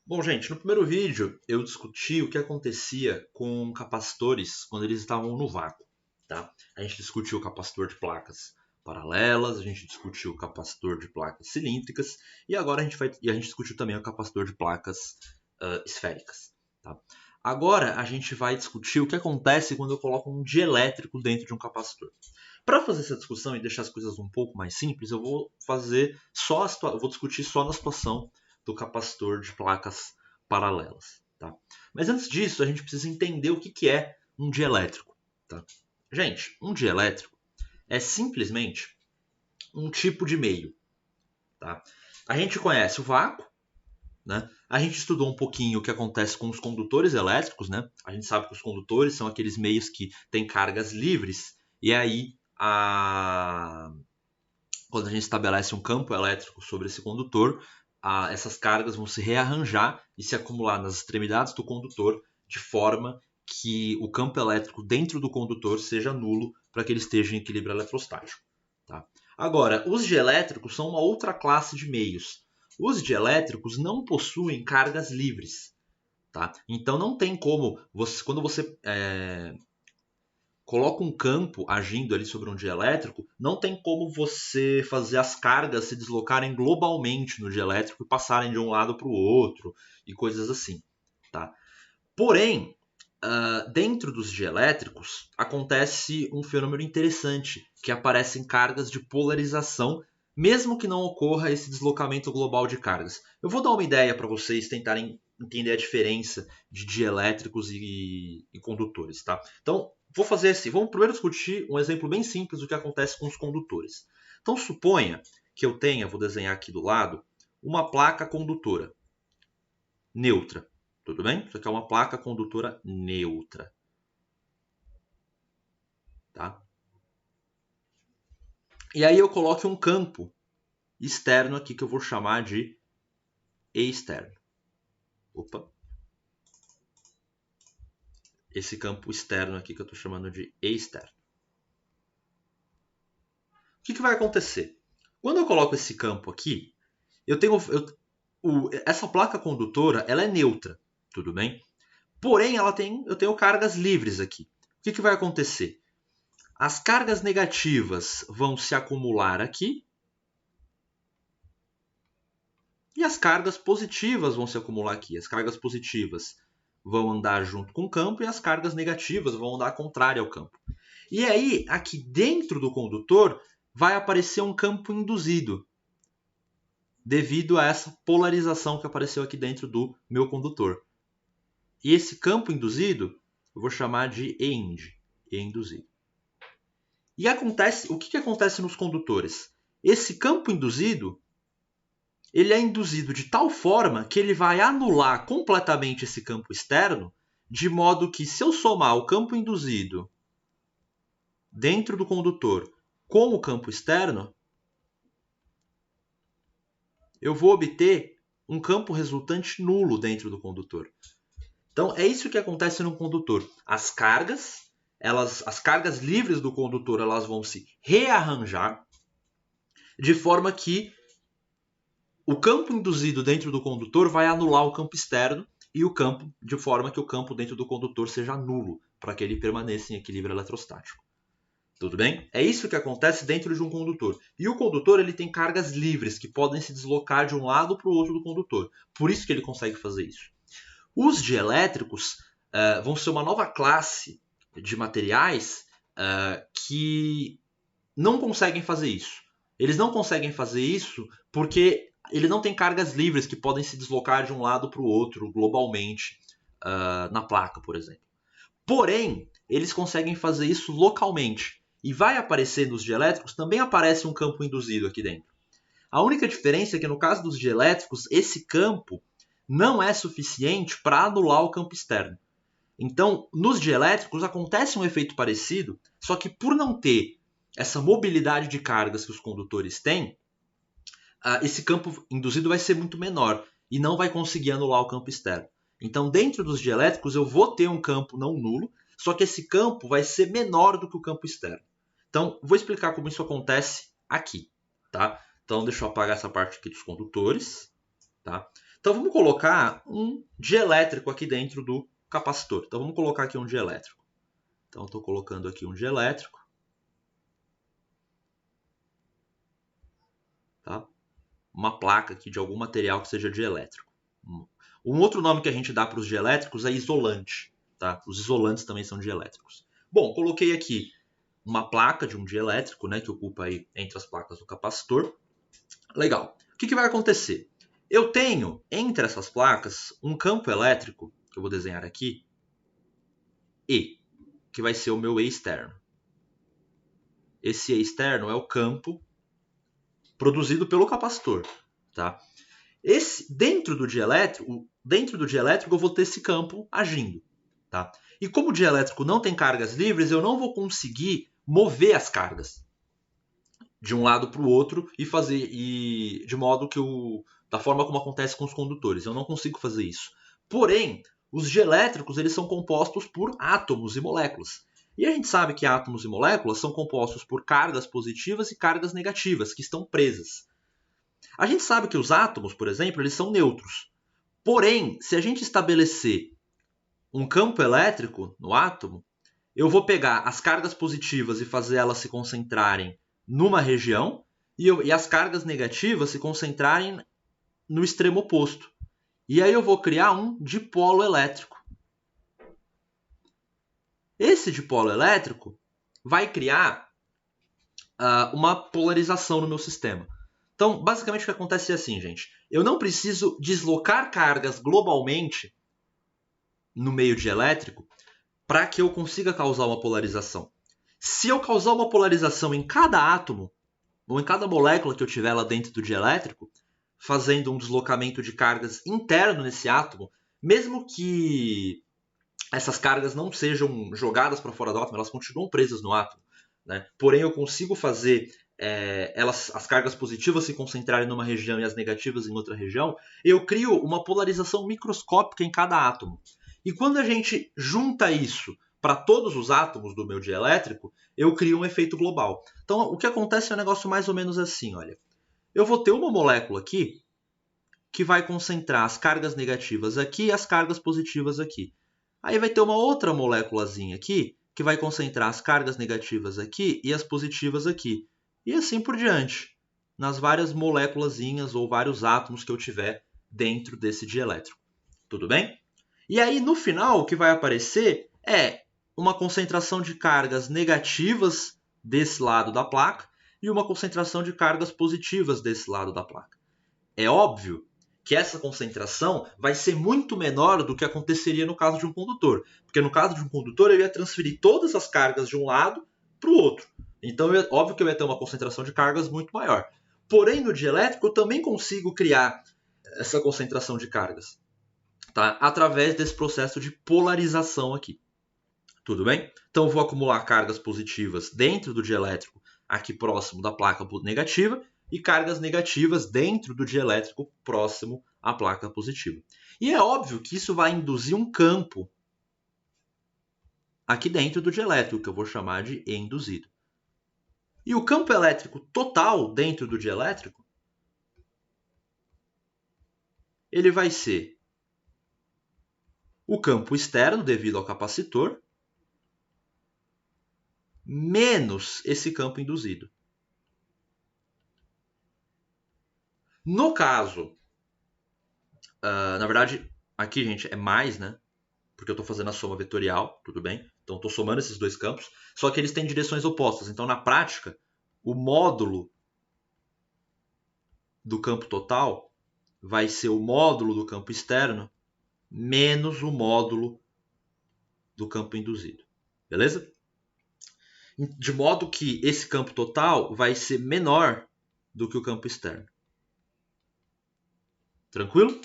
Bom, gente, no primeiro vídeo eu discuti o que acontecia com capacitores quando eles estavam no vácuo, tá? A gente discutiu o capacitor de placas paralelas, a gente discutiu o capacitor de placas cilíndricas e agora a gente discutiu também o capacitor de placas esféricas, tá? Agora a gente vai discutir o que acontece quando eu coloco um dielétrico dentro de um capacitor. Para fazer essa discussão e deixar as coisas um pouco mais simples, eu vou vou discutir só na situação do capacitor de placas paralelas. Tá? Mas antes disso, a gente precisa entender o que é um dielétrico. Tá? Gente, um dielétrico é simplesmente um tipo de meio. Tá? A gente conhece o vácuo, né? A gente estudou um pouquinho o que acontece com os condutores elétricos. Né? A gente sabe que os condutores são aqueles meios que têm cargas livres, e aí quando a gente estabelece um campo elétrico sobre esse condutor, essas cargas vão se rearranjar e se acumular nas extremidades do condutor de forma que o campo elétrico dentro do condutor seja nulo para que ele esteja em equilíbrio eletrostático. Tá? Agora, os dielétricos são uma outra classe de meios. Os dielétricos não possuem cargas livres. Tá? Então não tem como, quando você coloca um campo agindo ali sobre um dielétrico, não tem como você fazer as cargas se deslocarem globalmente no dielétrico e passarem de um lado para o outro e coisas assim. Tá? Porém, dentro dos dielétricos acontece um fenômeno interessante, que aparecem cargas de polarização, mesmo que não ocorra esse deslocamento global de cargas. Eu vou dar uma ideia para vocês tentarem entender a diferença de dielétricos e condutores. Tá? Então, vou fazer assim. Vamos primeiro discutir um exemplo bem simples do que acontece com os condutores. Então, suponha que eu tenha, vou desenhar aqui do lado, uma placa condutora neutra. Tudo bem? Isso aqui é uma placa condutora neutra. Tá? E aí eu coloco um campo externo aqui que eu vou chamar de externo. Opa. Esse campo externo aqui que eu estou chamando de externo. O que vai acontecer? Quando eu coloco esse campo aqui, essa placa condutora ela é neutra, tudo bem? Porém, eu tenho cargas livres aqui. O que vai acontecer? As cargas negativas vão se acumular aqui e as cargas positivas vão se acumular aqui. As cargas positivas vão andar junto com o campo e as cargas negativas vão andar contrária ao campo. E aí, aqui dentro do condutor, vai aparecer um campo induzido, devido a essa polarização que apareceu aqui dentro do meu condutor. E esse campo induzido, eu vou chamar de E-ind, E-induzido. E o que acontece nos condutores? Esse campo induzido, ele é induzido de tal forma que ele vai anular completamente esse campo externo, de modo que se eu somar o campo induzido dentro do condutor com o campo externo, eu vou obter um campo resultante nulo dentro do condutor. Então é isso que acontece no condutor. As cargas livres do condutor, elas vão se rearranjar de forma que o campo induzido dentro do condutor vai anular o campo externo e o campo, de forma que o campo dentro do condutor seja nulo, para que ele permaneça em equilíbrio eletrostático. Tudo bem? É isso que acontece dentro de um condutor. E o condutor ele tem cargas livres que podem se deslocar de um lado para o outro do condutor. Por isso que ele consegue fazer isso. Os dielétricos vão ser uma nova classe de materiais que não conseguem fazer isso. Eles não conseguem fazer isso porque ele não tem cargas livres que podem se deslocar de um lado para o outro globalmente na placa, por exemplo. Porém, eles conseguem fazer isso localmente. E vai aparecer nos dielétricos, também aparece um campo induzido aqui dentro. A única diferença é que no caso dos dielétricos, esse campo não é suficiente para anular o campo externo. Então, nos dielétricos acontece um efeito parecido, só que por não ter essa mobilidade de cargas que os condutores têm, esse campo induzido vai ser muito menor e não vai conseguir anular o campo externo. Então, dentro dos dielétricos, eu vou ter um campo não nulo, só que esse campo vai ser menor do que o campo externo. Então, vou explicar como isso acontece aqui. Tá? Então, deixa eu apagar essa parte aqui dos condutores. Tá? Então vamos colocar um dielétrico aqui dentro do capacitor. Então vamos colocar aqui um dielétrico. Então estou colocando aqui um dielétrico. Tá? Uma placa aqui de algum material que seja dielétrico. Um outro nome que a gente dá para os dielétricos é isolante. Tá? Os isolantes também são dielétricos. Bom, coloquei aqui uma placa de um dielétrico, né, que ocupa aí entre as placas do capacitor. Legal. O que vai acontecer? Eu tenho entre essas placas um campo elétrico, que eu vou desenhar aqui, E, que vai ser o meu E externo. Esse E externo é o campo produzido pelo capacitor. Tá? Dentro do dielétrico eu vou ter esse campo agindo. Tá? E como o dielétrico não tem cargas livres, eu não vou conseguir mover as cargas de um lado para o outro e de modo que da forma como acontece com os condutores. Eu não consigo fazer isso. Porém, os dielétricos eles são compostos por átomos e moléculas. E a gente sabe que átomos e moléculas são compostos por cargas positivas e cargas negativas, que estão presas. A gente sabe que os átomos, por exemplo, eles são neutros. Porém, se a gente estabelecer um campo elétrico no átomo, eu vou pegar as cargas positivas e fazer elas se concentrarem numa região e as cargas negativas se concentrarem no extremo oposto. E aí eu vou criar um dipolo elétrico. Esse dipolo elétrico vai criar uma polarização no meu sistema. Então, basicamente o que acontece é assim, gente. Eu não preciso deslocar cargas globalmente no meio dielétrico para que eu consiga causar uma polarização. Se eu causar uma polarização em cada átomo, ou em cada molécula que eu tiver lá dentro do dielétrico, fazendo um deslocamento de cargas interno nesse átomo, mesmo que essas cargas não sejam jogadas para fora do átomo, elas continuam presas no átomo. Né? Porém, eu consigo fazer as cargas positivas se concentrarem numa região e as negativas em outra região. Eu crio uma polarização microscópica em cada átomo. E quando a gente junta isso para todos os átomos do meu dielétrico, eu crio um efeito global. Então, o que acontece é um negócio mais ou menos assim, olha. Eu vou ter uma molécula aqui que vai concentrar as cargas negativas aqui e as cargas positivas aqui. Aí vai ter uma outra moléculazinha aqui que vai concentrar as cargas negativas aqui e as positivas aqui. E assim por diante, nas várias moléculazinhas ou vários átomos que eu tiver dentro desse dielétrico. Tudo bem? E aí, no final, o que vai aparecer é uma concentração de cargas negativas desse lado da placa e uma concentração de cargas positivas desse lado da placa. É óbvio que essa concentração vai ser muito menor do que aconteceria no caso de um condutor. Porque no caso de um condutor, eu ia transferir todas as cargas de um lado para o outro. Então, óbvio que eu ia ter uma concentração de cargas muito maior. Porém, no dielétrico, eu também consigo criar essa concentração de cargas. Tá? Através desse processo de polarização aqui. Tudo bem? Então, eu vou acumular cargas positivas dentro do dielétrico, aqui próximo da placa negativa, e cargas negativas dentro do dielétrico próximo à placa positiva. E é óbvio que isso vai induzir um campo aqui dentro do dielétrico, que eu vou chamar de E induzido. E o campo elétrico total dentro do dielétrico, ele vai ser o campo externo devido ao capacitor, menos esse campo induzido. No caso, na verdade, aqui, gente, é mais, né? Porque eu estou fazendo a soma vetorial, tudo bem? Então, estou somando esses dois campos, só que eles têm direções opostas. Então, na prática, o módulo do campo total vai ser o módulo do campo externo menos o módulo do campo induzido. Beleza? De modo que esse campo total vai ser menor do que o campo externo. Tranquilo?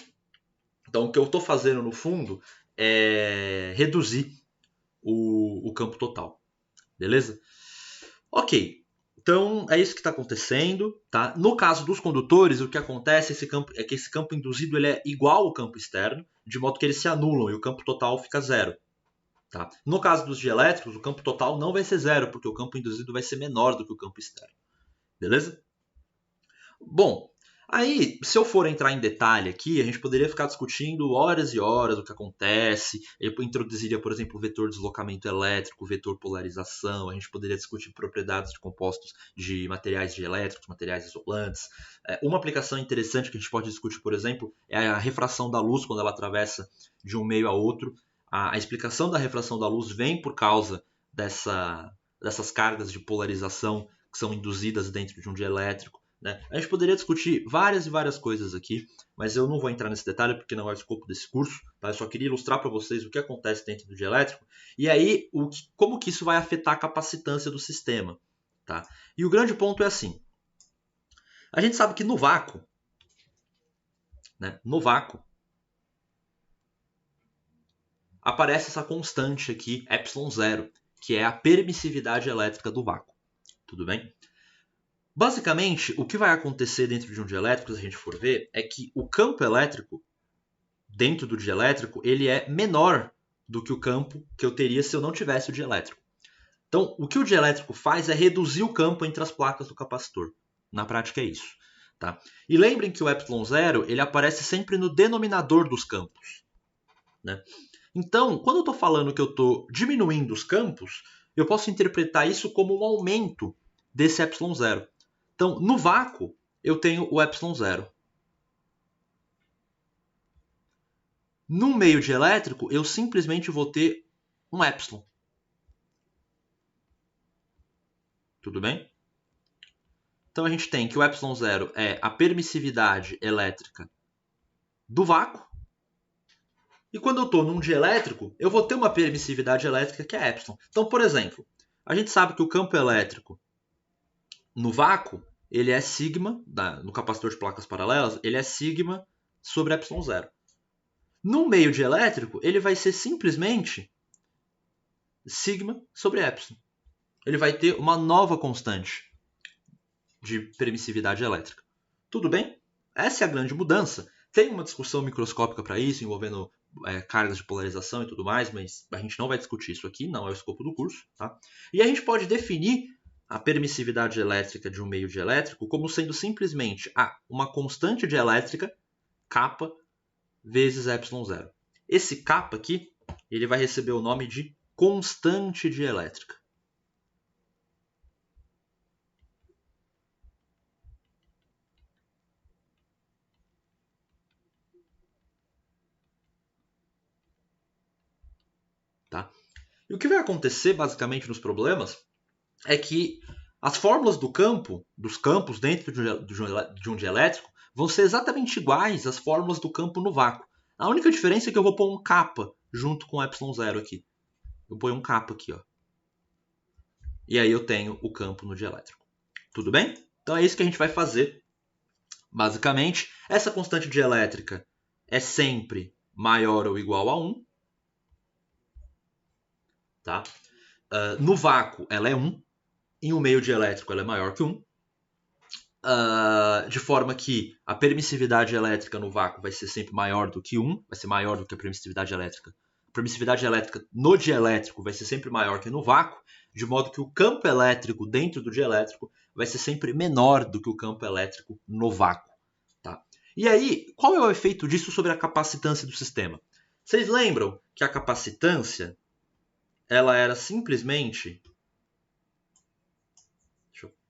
Então, o que eu estou fazendo no fundo é reduzir o campo total. Beleza? Ok. Então, é isso que está acontecendo. Tá? No caso dos condutores, o que acontece é que esse campo induzido ele é igual ao campo externo, de modo que eles se anulam e o campo total fica zero. Tá? No caso dos dielétricos, o campo total não vai ser zero, porque o campo induzido vai ser menor do que o campo externo. Beleza? Bom, Aí, se eu for entrar em detalhe aqui, a gente poderia ficar discutindo horas e horas o que acontece. Eu introduziria, por exemplo, o vetor deslocamento elétrico, o vetor polarização. A gente poderia discutir propriedades de compostos de materiais dielétricos, materiais isolantes. Uma aplicação interessante que a gente pode discutir, por exemplo, é a refração da luz quando ela atravessa de um meio a outro. A explicação da refração da luz vem por causa dessas cargas de polarização que são induzidas dentro de um dielétrico. Né? A gente poderia discutir várias e várias coisas aqui, mas eu não vou entrar nesse detalhe porque não é o escopo desse curso. Tá? Eu só queria ilustrar para vocês o que acontece dentro do dielétrico e aí como que isso vai afetar a capacitância do sistema. Tá? E o grande ponto é assim. A gente sabe que no vácuo, aparece essa constante aqui, ε0, que é a permissividade elétrica do vácuo. Tudo bem? Basicamente, o que vai acontecer dentro de um dielétrico, se a gente for ver, é que o campo elétrico dentro do dielétrico ele é menor do que o campo que eu teria se eu não tivesse o dielétrico. Então, o que o dielétrico faz é reduzir o campo entre as placas do capacitor. Na prática é isso. Tá? E lembrem que o ε0 ele aparece sempre no denominador dos campos. Né? Então, quando eu estou falando que eu estou diminuindo os campos, eu posso interpretar isso como um aumento desse ε0. Então, no vácuo, eu tenho o ε0. No meio dielétrico, eu simplesmente vou ter um ε. Tudo bem? Então, a gente tem que o ε0 é a permissividade elétrica do vácuo. E quando eu estou num dielétrico, eu vou ter uma permissividade elétrica que é ε. Então, por exemplo, a gente sabe que o campo elétrico no vácuo, ele é sigma, no capacitor de placas paralelas, ele é sigma sobre ε0. No meio dielétrico, ele vai ser simplesmente sigma sobre ε. Ele vai ter uma nova constante de permissividade elétrica. Tudo bem? Essa é a grande mudança. Tem uma discussão microscópica para isso, envolvendo cargas de polarização e tudo mais, mas a gente não vai discutir isso aqui, não é o escopo do curso. Tá? E a gente pode definir a permissividade elétrica de um meio dielétrico como sendo simplesmente uma constante dielétrica, kappa, vezes ε0. Esse kappa aqui, ele vai receber o nome de constante dielétrica. Tá? E o que vai acontecer basicamente nos problemas é que as fórmulas dos campos dentro de um dielétrico, vão ser exatamente iguais às fórmulas do campo no vácuo. A única diferença é que eu vou pôr um kappa junto com ε0 aqui. Eu ponho um kappa aqui, ó. E aí eu tenho o campo no dielétrico. Tudo bem? Então é isso que a gente vai fazer. Basicamente, essa constante dielétrica é sempre maior ou igual a 1. Tá? No vácuo, ela é 1. Em um meio dielétrico, ela é maior que 1. De forma que a permissividade elétrica no vácuo vai ser sempre maior do que 1. Vai ser maior do que a permissividade elétrica. A permissividade elétrica no dielétrico vai ser sempre maior que no vácuo. De modo que o campo elétrico dentro do dielétrico vai ser sempre menor do que o campo elétrico no vácuo. Tá? E aí, qual é o efeito disso sobre a capacitância do sistema? Vocês lembram que a capacitância ela era simplesmente...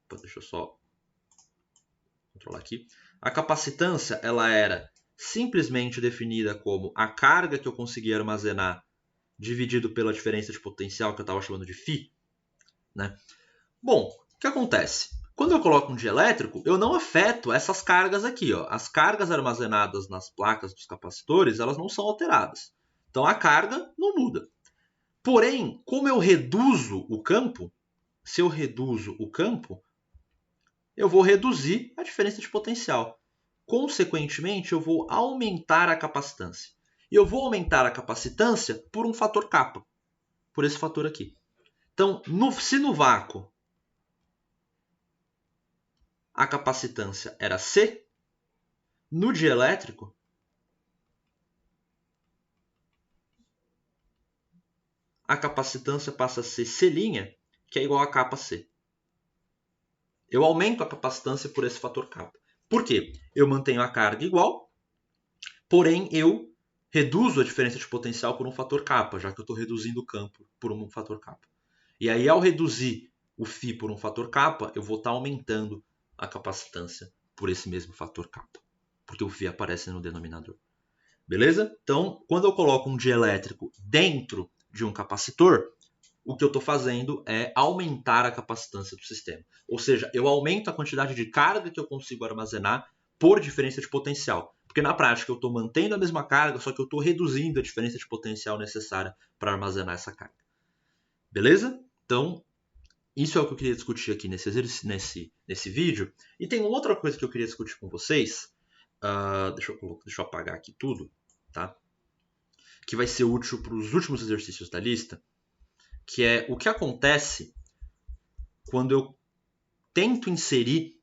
Deixa eu só controlar aqui. A capacitância ela era simplesmente definida como a carga que eu conseguia armazenar dividido pela diferença de potencial que eu estava chamando de φ. Né? Bom, o que acontece? Quando eu coloco um dielétrico, eu não afeto essas cargas aqui. Ó. As cargas armazenadas nas placas dos capacitores, elas não são alteradas. Então a carga não muda. Porém, como eu reduzo o campo, se eu reduzo o campo, eu vou reduzir a diferença de potencial. Consequentemente, eu vou aumentar a capacitância. E eu vou aumentar a capacitância por um fator kappa, por esse fator aqui. Então, se no vácuo a capacitância era C, no dielétrico a capacitância passa a ser C', que é igual a kappa C. Eu aumento a capacitância por esse fator kappa. Por quê? Eu mantenho a carga igual, porém eu reduzo a diferença de potencial por um fator kappa, já que eu estou reduzindo o campo por um fator kappa. E aí, ao reduzir o φ por um fator kappa, eu vou estar aumentando a capacitância por esse mesmo fator kappa, porque o φ aparece no denominador. Beleza? Então, quando eu coloco um dielétrico dentro de um capacitor, o que eu estou fazendo é aumentar a capacitância do sistema. Ou seja, eu aumento a quantidade de carga que eu consigo armazenar por diferença de potencial. Porque na prática eu estou mantendo a mesma carga, só que eu estou reduzindo a diferença de potencial necessária para armazenar essa carga. Beleza? Então, isso é o que eu queria discutir aqui nesse vídeo. E tem outra coisa que eu queria discutir com vocês. Deixa eu apagar aqui tudo, tá? Que vai ser útil para os últimos exercícios da lista, que é o que acontece quando eu tento inserir,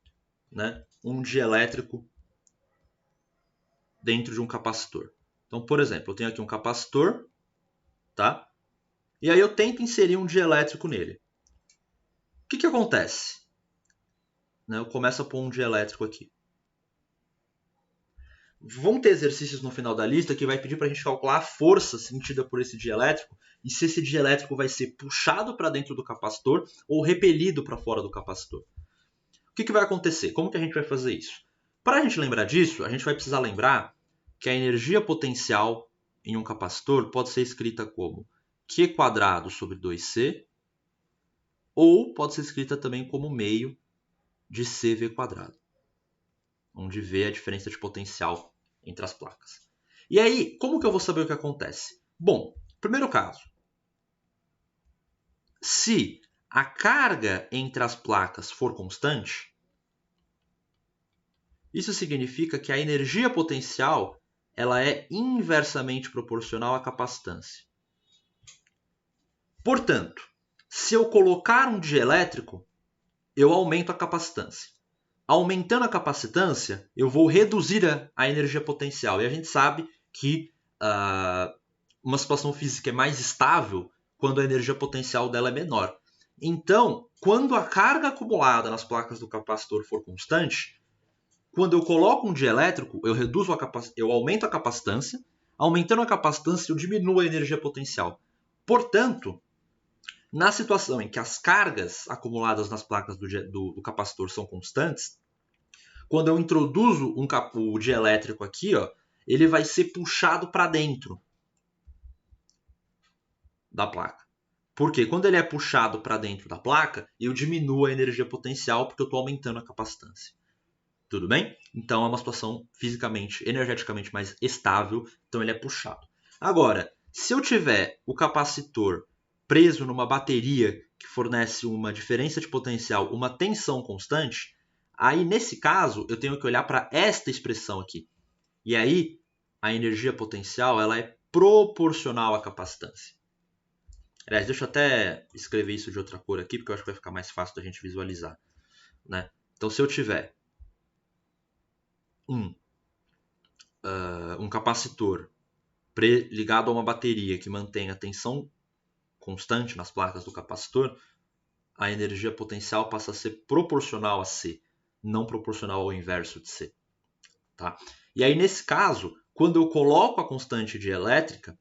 né, um dielétrico dentro de um capacitor. Então, por exemplo, eu tenho aqui um capacitor, tá? E aí eu tento inserir um dielétrico nele. O que acontece? Eu começo a pôr um dielétrico aqui. Vão ter exercícios no final da lista que vai pedir para a gente calcular a força sentida por esse dielétrico e se esse dielétrico vai ser puxado para dentro do capacitor ou repelido para fora do capacitor. O que vai acontecer? Como que a gente vai fazer isso? Para a gente lembrar disso, a gente vai precisar lembrar que a energia potencial em um capacitor pode ser escrita como Q² sobre 2C ou pode ser escrita também como meio de CV², onde V é a diferença de potencial entre as placas. E aí, como que eu vou saber o que acontece? Bom, primeiro caso, se a carga entre as placas for constante, isso significa que a energia potencial ela é inversamente proporcional à capacitância. Portanto, se eu colocar um dielétrico, eu aumento a capacitância. Aumentando a capacitância, eu vou reduzir a energia potencial. E a gente sabe que uma situação física é mais estável quando a energia potencial dela é menor. Então, quando a carga acumulada nas placas do capacitor for constante, quando eu coloco um dielétrico, eu aumento a capacitância. Aumentando a capacitância, eu diminuo a energia potencial. Portanto, na situação em que as cargas acumuladas nas placas do capacitor são constantes, quando eu introduzo o dielétrico aqui, ele vai ser puxado para dentro da placa. Porque quando ele é puxado para dentro da placa, eu diminuo a energia potencial porque eu estou aumentando a capacitância. Tudo bem? Então é uma situação fisicamente, energeticamente mais estável, então ele é puxado. Agora, se eu tiver o capacitor preso numa bateria que fornece uma diferença de potencial, uma tensão constante, aí nesse caso eu tenho que olhar para esta expressão aqui. E aí a energia potencial ela é proporcional à capacitância. Aliás, deixa eu até escrever isso de outra cor aqui, porque eu acho que vai ficar mais fácil da gente visualizar, né? Então se eu tiver um capacitor ligado a uma bateria que mantém a tensão constante nas placas do capacitor, a energia potencial passa a ser proporcional a C, não proporcional ao inverso de C. Tá? E aí, nesse caso, quando eu coloco a constante dielétrica,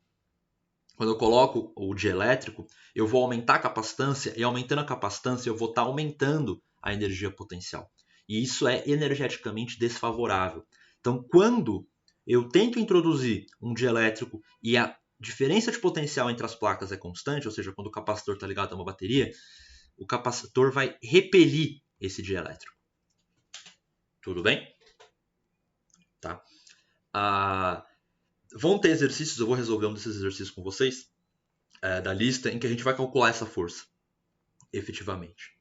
quando eu coloco o dielétrico, eu vou aumentar a capacitância, e aumentando a capacitância, eu vou estar aumentando a energia potencial. E isso é energeticamente desfavorável. Então, quando eu tento introduzir um dielétrico e a diferença de potencial entre as placas é constante, ou seja, quando o capacitor está ligado a uma bateria, o capacitor vai repelir esse dielétrico. Tudo bem? Tá. Vão ter exercícios, eu vou resolver um desses exercícios com vocês, da lista, em que a gente vai calcular essa força, efetivamente.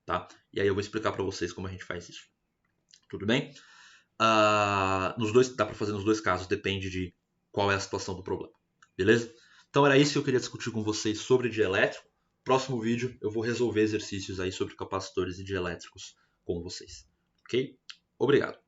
Tá? E aí eu vou explicar para vocês como a gente faz isso. Tudo bem? Dá para fazer nos dois casos, depende de qual é a situação do problema. Beleza? Então era isso que eu queria discutir com vocês sobre dielétrico. Próximo vídeo eu vou resolver exercícios aí sobre capacitores e dielétricos com vocês. Ok? Obrigado.